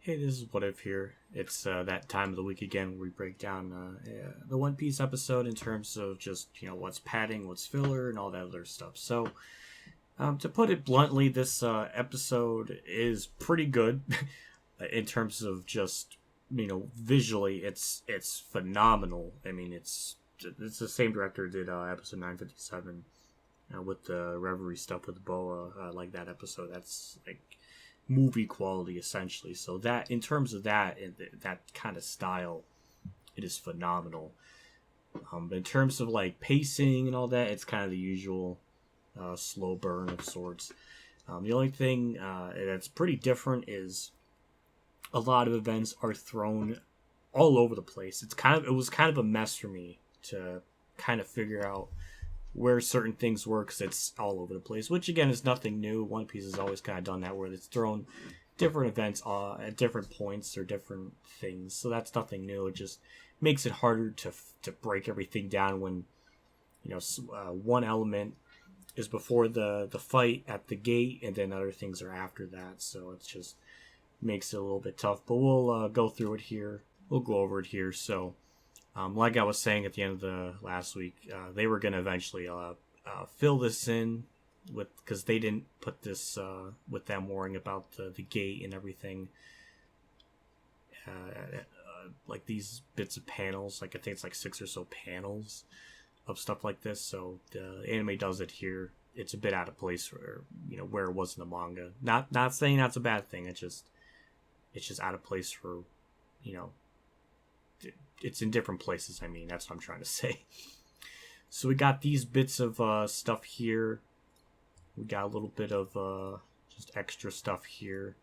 Hey, this is What If here. It's that time of the week again where we break down the One Piece episode in terms of just, what's padding, what's filler, and all that other stuff. So, to put it bluntly, this episode is pretty good in terms of just, visually, it's phenomenal. I mean, it's the same director who did episode 957 with the Reverie stuff with Boa. Like that episode. That's like movie quality essentially. So that in terms of that kind of style, it is phenomenal. But in terms of like pacing and all that, it's kind of the usual slow burn of sorts. The only thing that's pretty different is a lot of events are thrown all over the place. It was kind of a mess for me to kind of figure out where certain things work because it's all over the place, which again is nothing new. One Piece has always kind of done that where it's thrown different events at different points or different things, so that's nothing new. It just makes it harder to break everything down when one element is before the fight at the gate and then other things are after that, so it just makes it a little bit tough, but we'll go through it here. We'll go over it here. So like I was saying at the end of the last week, they were going to eventually fill this in with, because they didn't put this with them worrying about the gate and everything. Like these bits of panels, like I think it's like 6 or so panels of stuff like this. So the anime does it here. It's a bit out of place where it was in the manga. Not saying that's a bad thing. It's just out of place for it's in different places. I mean, that's what I'm trying to say. So we got these bits of stuff here. We got a little bit of just extra stuff here.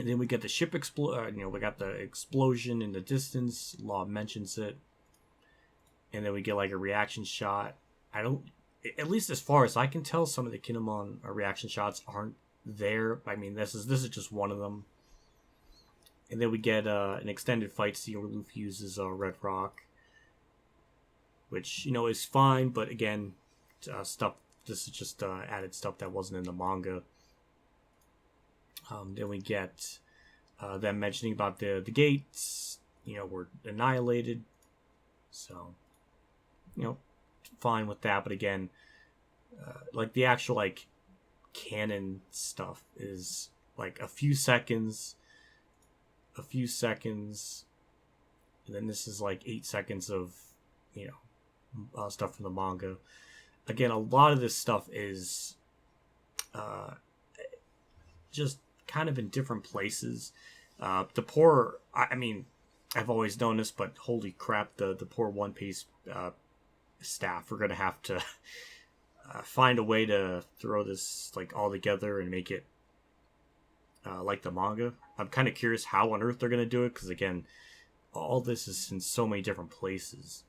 And then we get the ship we got the explosion in the distance. Law mentions it. And then we get like a reaction shot. At least as far as I can tell, some of the Kinemon reaction shots aren't there. I mean, this is just one of them. And then we get an extended fight scene where Luffy uses Red Rock, which is fine, but again, stuff. This is just added stuff that wasn't in the manga. Then we get them mentioning about the gates. Were annihilated, so fine with that. But again, like the actual like canon stuff is like a few seconds, and then this is like 8 seconds of stuff from the manga. Again, a lot of this stuff is just kind of in different places. The poor, I mean, I've always known this, but holy crap, the poor One Piece staff are going to have to find a way to throw this like all together and make it like the manga. I'm kind of curious how on earth they're going to do it, because again, all this is in so many different places.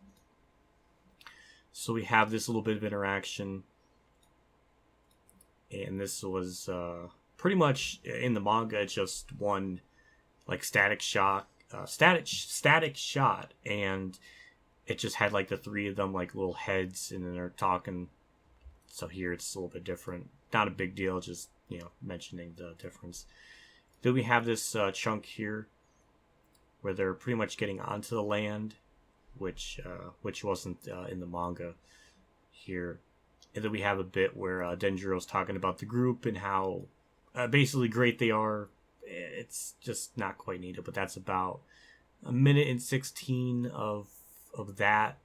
So we have this little bit of interaction, and this was pretty much in the manga. It's just one like static shot, and it just had like the three of them like little heads, and then they're talking. So here it's a little bit different. Not a big deal, just mentioning the difference. Then we have this chunk here where they're pretty much getting onto the land, which wasn't in the manga here. And then we have a bit where Denjiro's talking about the group and how basically great they are. It's just not quite needed, but that's about 1:16 of that.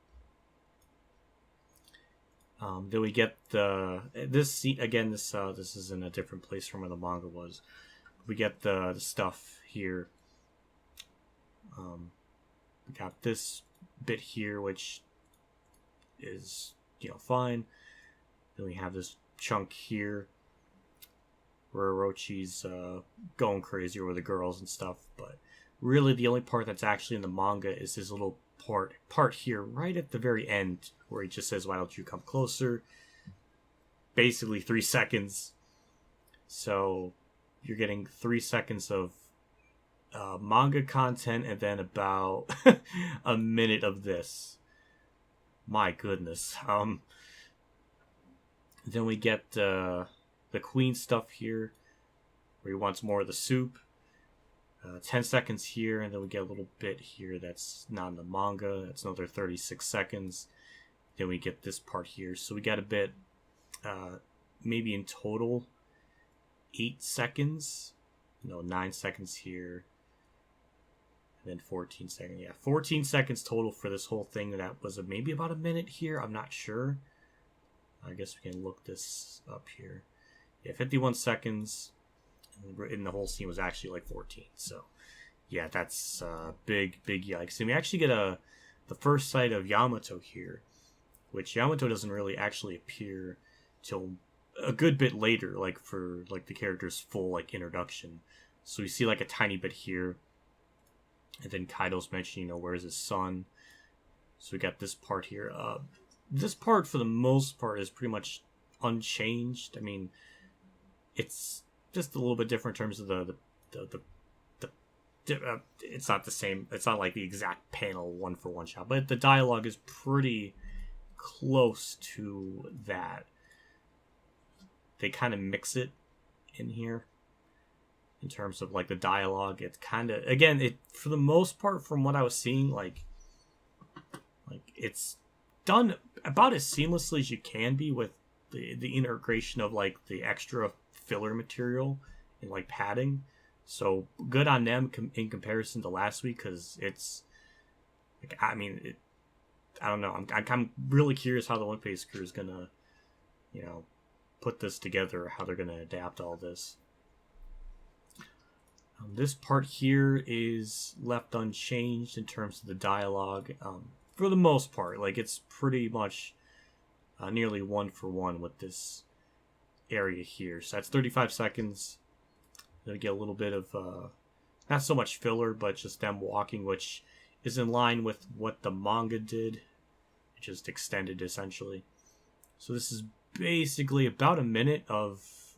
Then we get this scene again. This is in a different place from where the manga was. We get the stuff here. We got this bit here, which is fine. Then we have this chunk here where Orochi's going crazy over the girls and stuff. But really, the only part that's actually in the manga is this little part here, right at the very end, where he just says, "Why don't you come closer?" Basically 3 seconds. So you're getting 3 seconds of manga content and then about a minute of this. My goodness. Then we get the queen stuff here, where he wants more of the soup. 10 seconds here, and then we get a little bit here that's not in the manga. That's another 36 seconds. Then we get this part here. So we got a bit, maybe in total, 8 seconds. 9 seconds here. And then 14 seconds. Yeah, 14 seconds total for this whole thing. That was maybe about a minute here. I'm not sure. I guess we can look this up here. Yeah, 51 seconds. And the whole scene was actually like 14. So, yeah, that's big yikes. And we actually get the first sight of Yamato here, which Yamato doesn't really actually appear till a good bit later, like for like the character's full like introduction. So we see like a tiny bit here, and then Kaido's mentioning, where's his son? So we got this part here. This part, for the most part, is pretty much unchanged. I mean, it's just a little bit different in terms of the it's not the same. It's not like the exact panel one for one shot, but the dialogue is pretty close to that. They kind of mix it in here in terms of like the dialogue. It's kind of, again, it for the most part from what I was seeing, like it's done about as seamlessly as you can be with the integration of like the extra filler material and like padding. So good on them in comparison to last week, because it's like, I mean, I don't know. I'm really curious how the One Piece crew is gonna, put this together, how they're gonna adapt all this. This part here is left unchanged in terms of the dialogue. For the most part, like it's pretty much nearly one for one with this area here. So that's 35 seconds. Then we get a little bit of not so much filler, but just them walking, which is in line with what the manga did, just extended essentially. So this is basically about a minute of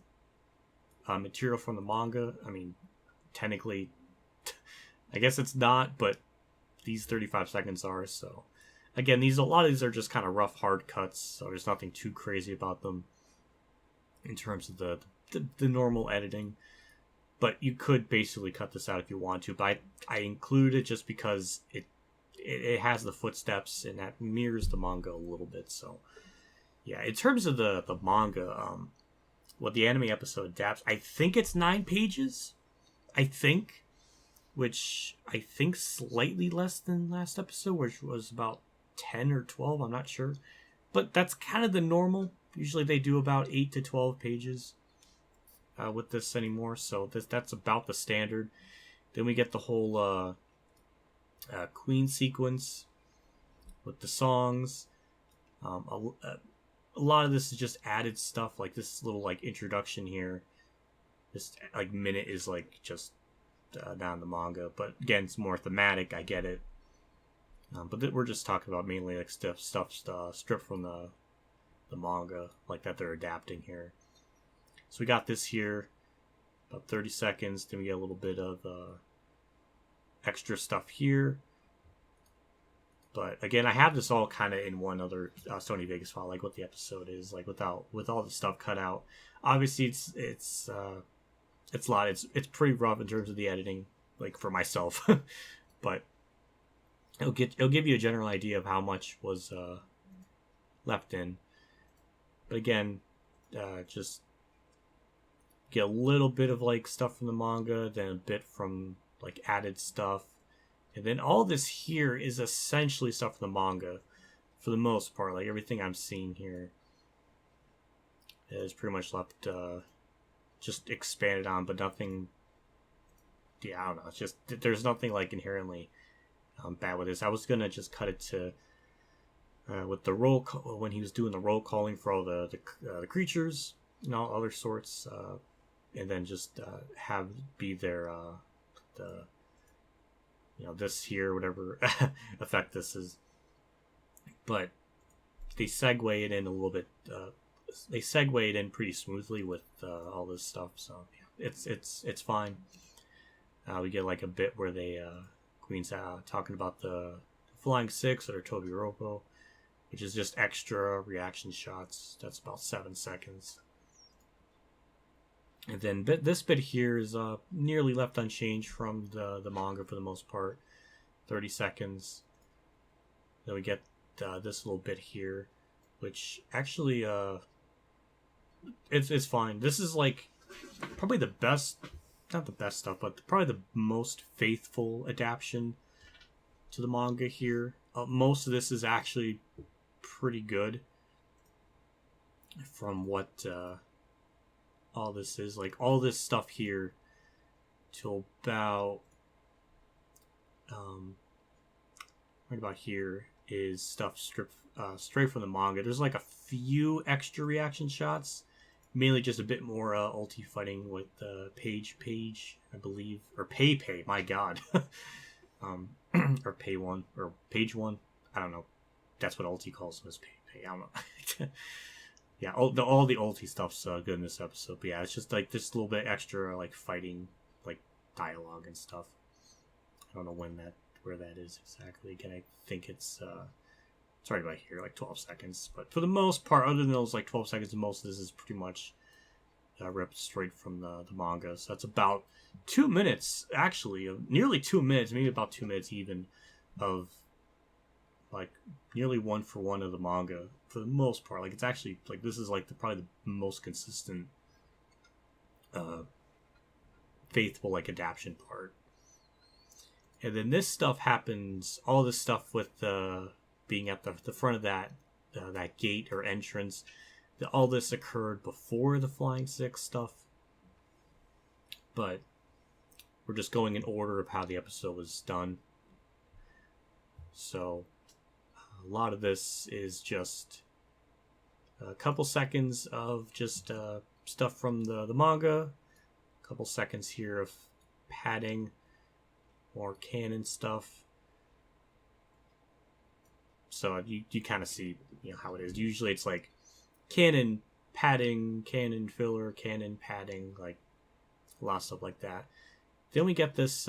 material from the manga. I mean, technically, I guess it's not, but these 35 seconds are. So again, a lot of these are just kind of rough, hard cuts, so there's nothing too crazy about them in terms of the normal editing. But you could basically cut this out if you want to. But I include it just because it has the footsteps and that mirrors the manga a little bit. So yeah, in terms of the manga, what the anime episode adapts, I think it's 9 pages. Which I think slightly less than last episode, which was about 10 or 12. I'm not sure, but that's kind of the normal. Usually they do about 8 to 12 pages with this anymore. So that's about the standard. Then we get the whole Queen sequence with the songs. A lot of this is just added stuff, like this little like introduction here. This like minute is like just down the manga, but again, it's more thematic. I get it, but we're just talking about mainly like stuff stripped from the manga, like that they're adapting here. So we got this here, about 30 seconds. Then we get a little bit of extra stuff here. But again, I have this all kind of in one other Sony Vegas file, like what the episode is, like with all the stuff cut out. Obviously, it's a lot. It's pretty rough in terms of the editing, like for myself, but it'll give you a general idea of how much was left in. But again, just get a little bit of like stuff from the manga, then a bit from like added stuff. And then all this here is essentially stuff from the manga, for the most part. Like everything I'm seeing here is pretty much left just expanded on, but nothing. Yeah, I don't know. It's just there's nothing like inherently bad with this. I was gonna just cut it to with the roll when he was doing the roll calling for all the creatures and all other sorts, and then just have be their the. This here, whatever effect this is. But they segue it in a little bit. They segue it in pretty smoothly with all this stuff. So yeah, it's fine. We get like a bit where they Queen's talking about the Flying Six or Toby Ropo, which is just extra reaction shots. That's about 7 seconds. And then this bit here is nearly left unchanged from the manga for the most part. 30 seconds. Then we get this little bit here, which actually it's fine. This is like probably the best, not the best stuff, but probably the most faithful adaptation to the manga here. Most of this is actually pretty good from what all this is. Like all this stuff here till about right about here is stuff stripped straight from the manga. There's like a few extra reaction shots, mainly just a bit more ulti fighting with Page, I believe, or Pay. My God, or Pay One or Page One. I don't know. That's what ulti calls him, is Pay. I don't know. Yeah, all the ulti stuff's good in this episode. But yeah, it's just like this little bit extra like fighting, like dialogue and stuff. I don't know where that is exactly. Again, I think it's right about here, like 12 seconds. But for the most part, other than those like 12 seconds, most of this is pretty much ripped straight from the manga. So that's about 2 minutes, actually, nearly 2 minutes, maybe about 2 minutes even, of like nearly one for one of the manga for the most part. Like it's actually like this is like probably the most consistent, faithful like adaptation part. And then this stuff happens. All this stuff with being at the front of that gate or entrance. All this occurred before the Flying Six stuff. But we're just going in order of how the episode was done. So a lot of this is just a couple seconds of just stuff from the manga. A couple seconds here of padding. More canon stuff. So you kind of see how it is. Usually it's like canon padding, canon filler, canon padding, like a lot of stuff like that. Then we get this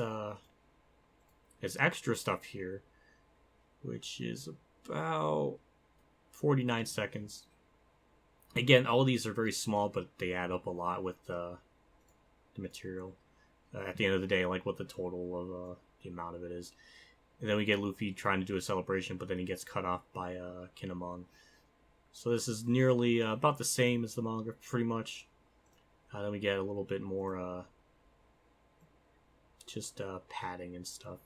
extra stuff here, which is about 49 seconds. Again, all these are very small, but they add up a lot with the material. At the end of the day, like what the total of the amount of it is. And then we get Luffy trying to do a celebration, but then he gets cut off by Kinemon. So this is nearly about the same as the manga, pretty much. Then we get a little bit more just padding and stuff.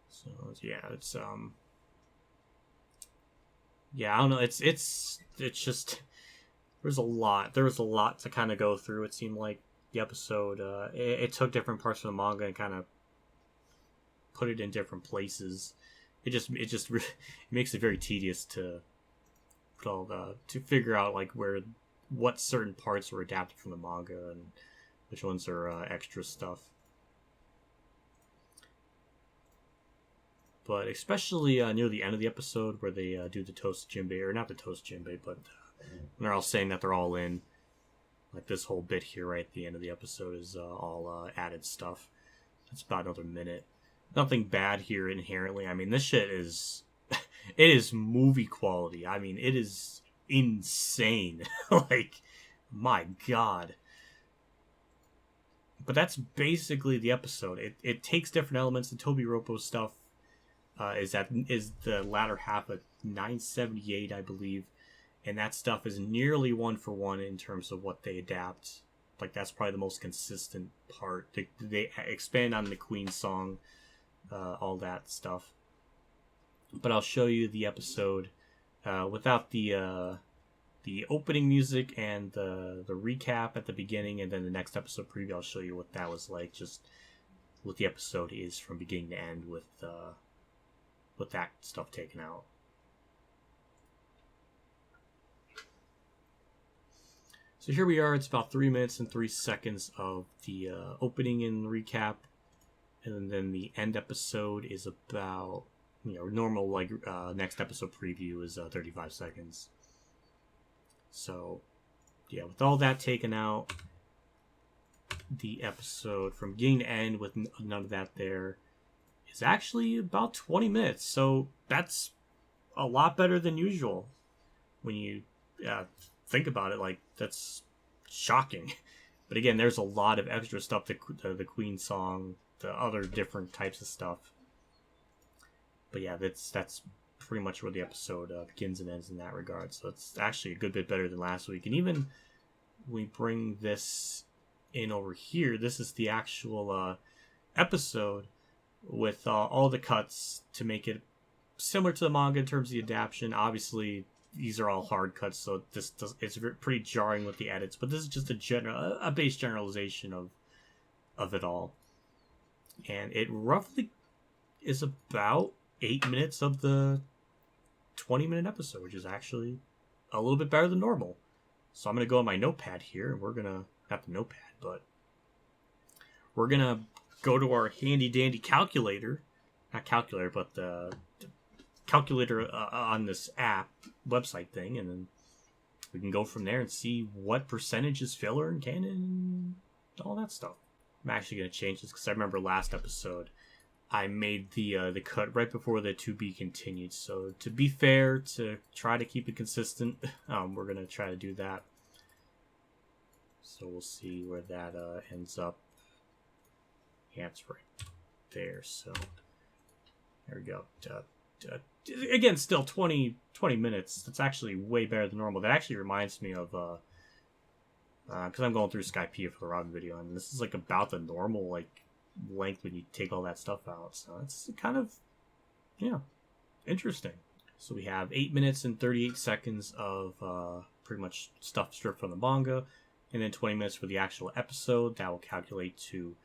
So yeah, it's yeah, I don't know. It's just. There was a lot to kind of go through. It seemed like the episode, it took different parts of the manga and kind of put it in different places. It makes it very tedious to put all to figure out like what certain parts were adapted from the manga and which ones are extra stuff. But especially near the end of the episode where they do the Toast Jinbei, or not the Toast Jinbei, but they're all saying that they're all in. Like this whole bit here right at the end of the episode is all added stuff. It's about another minute. Nothing bad here inherently. I mean, this shit is... it is movie quality. I mean, it is insane. Like, my God. But that's basically the episode. It takes different elements. The Toby Roppo stuff is the latter half of 978, I believe. And that stuff is nearly one for one in terms of what they adapt. Like, that's probably the most consistent part. They expand on the Queen song, all that stuff. But I'll show you the episode without the opening music and the recap at the beginning, and then the next episode preview. I'll show you what that was like, just what the episode is from beginning to end with that stuff taken out. So here we are. It's about 3 minutes and 3 seconds of the opening and recap, and then the end episode is about normal like next episode preview is 35 seconds. So yeah, with all that taken out, the episode from beginning to end with none of that there is actually about 20 minutes. So that's a lot better than usual when you think about it, like, that's shocking. But again, there's a lot of extra stuff, the Queen song, the other different types of stuff. But yeah, that's pretty much where the episode begins and ends in that regard. So it's actually a good bit better than last week. And even we bring this in over here, this is the actual episode with all the cuts to make it similar to the manga in terms of the adaptation. Obviously, these are all hard cuts, so it's pretty jarring with the edits. But this is just a base generalization of it all, and it roughly is about 8 minutes of the 20-minute episode, which is actually a little bit better than normal. So I'm gonna go on my notepad here, and we're gonna not the notepad, but we're gonna go to our handy dandy calculator, not calculator, but the calculator on this app website thing, and then we can go from there and see what percentage is filler and canon and all that stuff. I'm actually going to change this because I remember last episode I made the cut right before the to be continued. So to be fair, to try to keep it consistent, we're going to try to do that. So we'll see where that ends up. Yeah, it's right there. So there we go. Again, still 20 minutes. That's actually way better than normal. That actually reminds me of because I'm going through Skype for the Robin video, and this is like about the normal like length when you take all that stuff out. So it's kind of interesting. So we have 8 minutes and 38 seconds of pretty much stuff stripped from the manga, and then 20 minutes for the actual episode. That will calculate to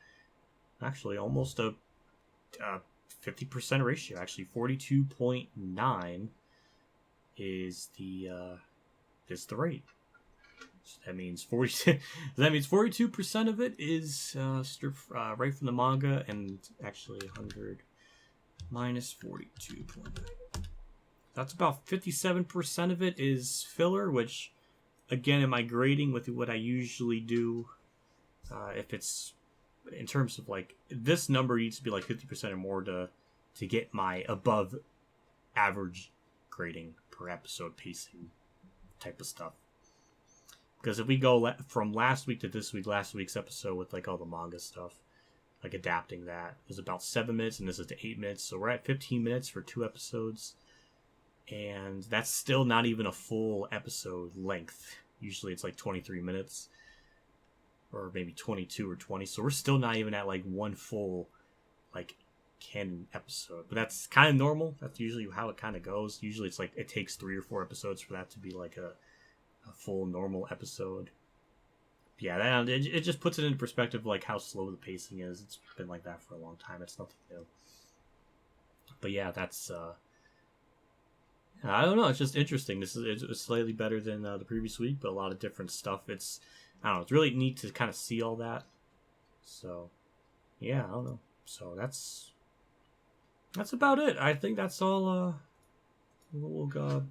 actually almost a 50% ratio. Actually, 42.9 is the rate. So that means 42% of it is stripped right from the manga, and actually 100 minus 42.9. That's about 57% of it is filler, which, again, in my grading with what I usually do, if it's in terms of like this number needs to be like 50% or more to get my above average grading per episode pacing type of stuff. Because if we go from last week to this week, last week's episode with like all the manga stuff, like adapting that was about 7 minutes, and this is to 8 minutes, so we're at 15 minutes for 2 episodes, and that's still not even a full episode length. Usually it's like 23 minutes. Or maybe 22 or 20, so we're still not even at like one full like canon episode. But that's kind of normal. That's usually how it kind of goes. Usually it's like it takes 3 or 4 episodes for that to be like a full normal episode. But yeah, it just puts it into perspective like how slow the pacing is. It's been like that for a long time. It's nothing new. But yeah, that's I don't know. It's just interesting. It's slightly better than the previous week, but a lot of different stuff. I don't know, it's really neat to kind of see all that. So, yeah, I don't know. So that's about it. I think that's all we'll go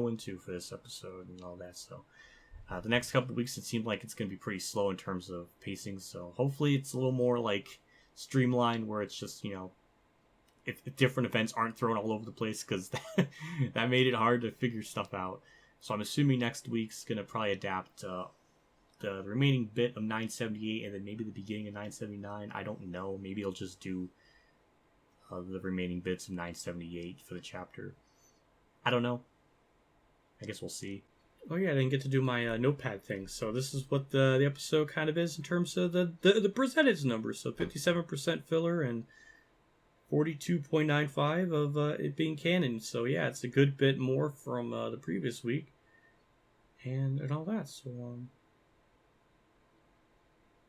into for this episode and all that. So, the next couple of weeks, it seemed like it's going to be pretty slow in terms of pacing. So, hopefully it's a little more like streamlined, where it's just, if different events aren't thrown all over the place, because that made it hard to figure stuff out. So, I'm assuming next week's going to probably adapt the remaining bit of 978 and then maybe the beginning of 979. I don't know. Maybe I'll just do the remaining bits of 978 for the chapter. I don't know. I guess we'll see. Oh yeah, I didn't get to do my notepad thing. So this is what the episode kind of is in terms of the percentage numbers. So 57% filler and 42.95 of it being canon. So yeah, it's a good bit more from the previous week and all that. So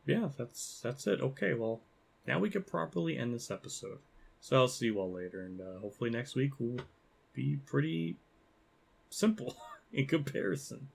yeah, that's it. Okay, well, now we can properly end this episode. So I'll see you all later, and hopefully next week will be pretty simple in comparison.